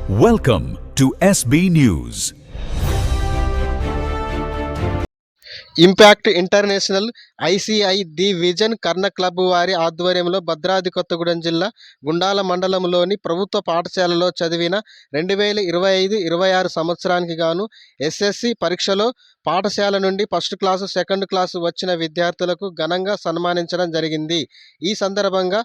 Welcome to SB News. Impact international ICI the vision Karna club వారి ఆధ్వర్యంలో భద్రాద్రి కొత్తగూడెం జిల్లా గుండాల మండలంలోని ప్రభుత్వ పాఠశాలలో చదివిన 2025-26 సంవత్సరానికి గాను ఎస్ఎస్సి పరీక్షలో పాఠశాల నుండి ఫస్ట్ క్లాసు సెకండ్ క్లాసు వచ్చిన విద్యార్థులకు ఘనంగా సన్మానించడం జరిగింది. ఈ సందర్భంగా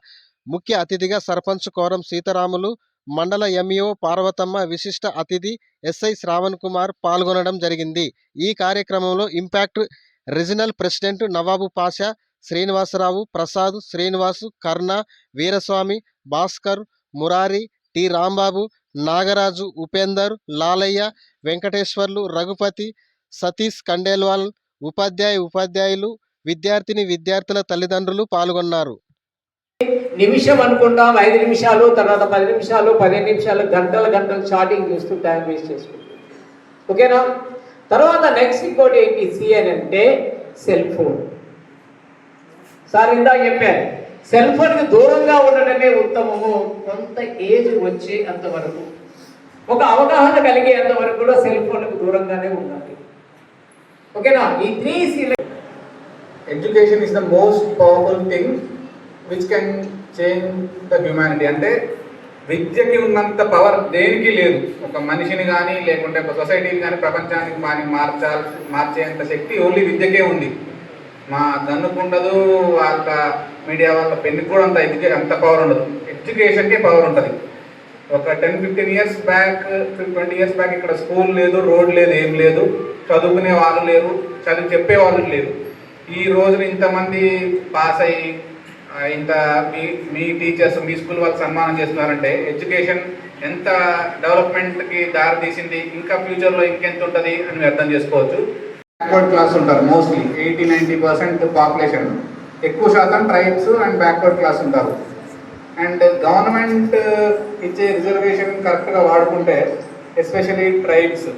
ముఖ్య అతిథిగా సర్పంచ్ కోరం సీతారాములు, మండల ఎంఈఓ పార్వతమ్మ, విశిష్ట అతిథి ఎస్ఐ శ్రావణ్ కుమార్ పాల్గొనడం జరిగింది. ఈ కార్యక్రమంలో ఇంపాక్ట్ రీజనల్ ప్రెసిడెంట్ నవాబు పాషా, శ్రీనివాసరావు, ప్రసాద్, శ్రీనివాసు, కర్ణ, వీరస్వామి, భాస్కర్, మురారి, టి రాంబాబు, నాగరాజు, ఉపేందర్, లాలయ్య, వెంకటేశ్వర్లు, రఘుపతి, సతీష్ కండేల్వాల్, ఉపాధ్యాయులు, విద్యార్థుల తల్లిదండ్రులు పాల్గొన్నారు. నిమిషం అనుకుంటాం, 5 నిమిషాలు, తర్వాత 10 నిమిషాలు, 15 నిమిషాలు, గంటలు చాటింగ్ చేస్తూ టైం వేస్ట్ చేసుకుంటాం. ఓకేనా? తర్వాత నెక్స్ట్ ఇంకోటి ఏంటి అంటే సెల్ ఫోన్. సార్ ఇందా చెప్పారు, సెల్ ఫోన్కి దూరంగా ఉండడమే ఉత్తమము. కొంత ఏజ్ వచ్చే అంతవరకు, ఒక అవగాహన కలిగేంత వరకు కూడా సెల్ ఫోన్కి దూరంగానే ఉండాలి. ఓకేనా? ఈ 3 C's. Education is the most powerful thing which can change the humanity. అంటే విద్యకి ఉన్నంత పవర్ దేనికి లేదు. ఒక మనిషిని కానీ లేకుంటే ఒక సొసైటీని కానీ ప్రపంచానికి మార్చేంత శక్తి ఓన్లీ విద్యకే ఉంది. మా గన్నుకు ఉండదు, వాళ్ళ మీడియా వాళ్ళ పెన్నుకు కూడా అంత పవర్ ఉండదు. ఎడ్యుకేషన్కే పవర్ ఉంటుంది. ఒక 10-15 ఇయర్స్ బ్యాక్, 20 ఇయర్స్ బ్యాక్ ఇక్కడ స్కూల్ లేదు, రోడ్ లేదు, ఏం లేదు, చదువుకునే వాళ్ళు లేరు, చెప్పే వాళ్ళు లేరు. ఈ రోజున ఇంతమంది పాస్ అయ్యి ఇంత మీ టీచర్స్, మీ స్కూల్ వాళ్ళకి సన్మానం చేస్తున్నారంటే ఎడ్యుకేషన్ ఎంత డెవలప్మెంట్కి దారి తీసింది, ఇంకా ఫ్యూచర్లో ఇంకెంత ఉంటుంది అని మీరు అర్థం చేసుకోవచ్చు. బ్యాక్వర్డ్ క్లాస్ ఉంటారు మోస్ట్లీ 80-90% పాపులేషన్. ఎక్కువ శాతం ట్రైబ్స్ అండ్ బ్యాక్వర్డ్ క్లాస్ ఉంటారు. అండ్ గవర్నమెంట్ ఇచ్చే రిజర్వేషన్ కరెక్ట్గా వాడుకుంటే ఎస్పెషలీ ట్రైబ్స్,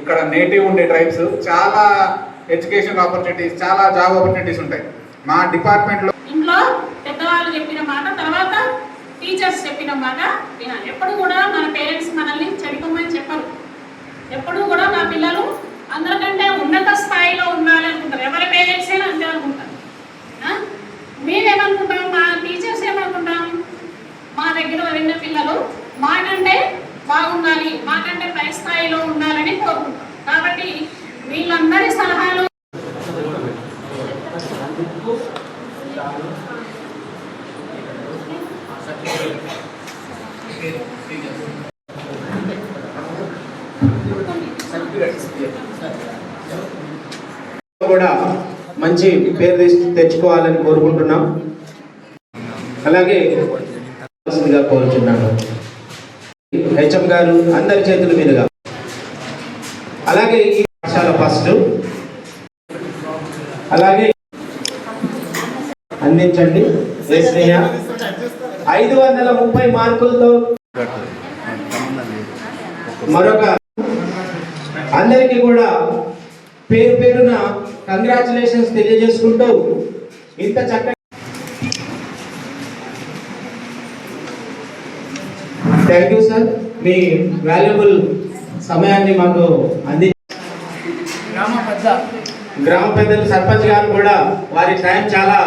ఇక్కడ నేటివ్ ఉండే ట్రైబ్స్ చాలా ఎడ్యుకేషన్ ఆపర్చునిటీస్, చాలా జాబ్ ఆపర్చునిటీస్ ఉంటాయి. మా డిపార్ట్మెంట్లో ఇంట్లో పెద్దవాళ్ళు చెప్పిన మాట, తర్వాత టీచర్స్ చెప్పిన మాట వినాలి. ఎప్పుడు కూడా మన పేరెంట్స్ మనల్ని చెడిపోమని చెప్పరు. ఎప్పుడు కూడా నా పిల్లలు అందరికంటే ఉన్నత స్థాయిలో ఉండాలి అనుకుంటారు. ఎవరి పేరెంట్స్ అయినా అంతే అనుకుంటారు. మేమేమనుకుంటాం, మా టీచర్స్ ఏమనుకుంటాం, మా దగ్గర విన్న పిల్లలు మాకంటే బాగుండాలి, మాకంటే పై స్థాయిలో ఉండాలని కోరుకుంటాం. కాబట్టి వీళ్ళందరి సలహాలు కూడా మంచి పేరు తెచ్చుకోవాలని కోరుకుంటున్నాం. అలాగే కోరుచున్నాను హెచ్ఎం గారు అందరి చేతుల మీదుగా. అలాగే ఈ పాఠశాల ఫస్ట్ అలాగే అందించండి. 530 మార్కులతో మరొక అందరికీ కూడా పేరున కంగ్రాచులేషన్స్ తెలియజేసుకుంటూ ఇంత చక్కగా thank you sir, me valuable సమయాన్ని మాకు గ్రామ పెద్దలు సర్పంచ్ గారు కూడా వారి టైం చాలా